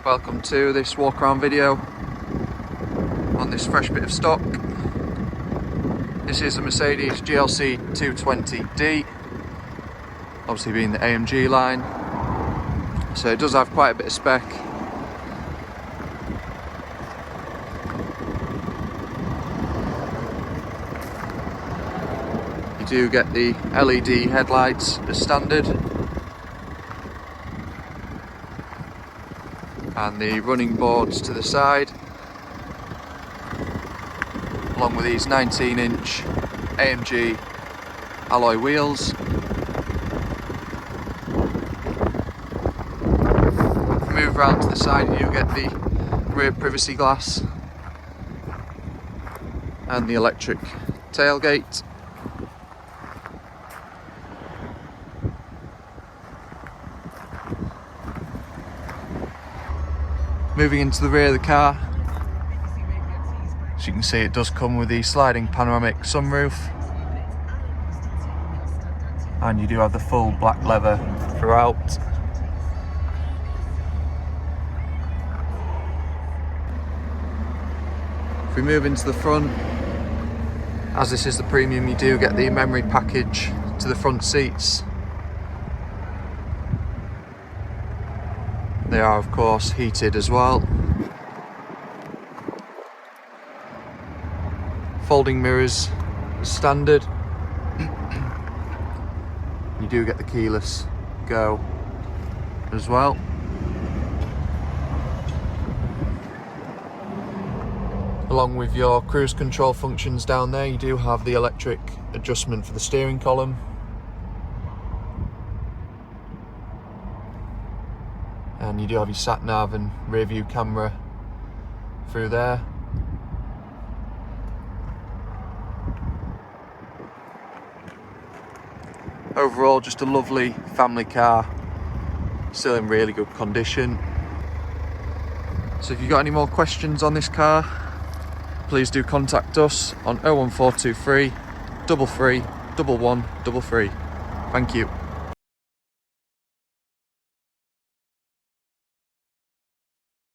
Welcome to this walk around video on this fresh bit of stock. This is a Mercedes GLC220d, obviously being the AMG line, so it does have quite a bit of spec. You do get the LED headlights as standard, and the running boards to the side, along with these 19-inch AMG alloy wheels. Move around to the side, you get the rear privacy glass and the electric tailgate. Moving into the rear of the car, as you can see, it does come with the sliding panoramic sunroof, and you do have the full black leather throughout. If we move into the front, as this is the premium, you do get the memory package to the front seats. They are of course heated as well. Folding mirrors standard. You do get the keyless go as well. Along with your cruise control functions down there, you do have the electric adjustment for the steering column. And you do have your sat nav and rear view camera through there. Overall, just a lovely family car, still in really good condition. So if you've got any more questions on this car, please do contact us on 01423 33 1133. Thank you.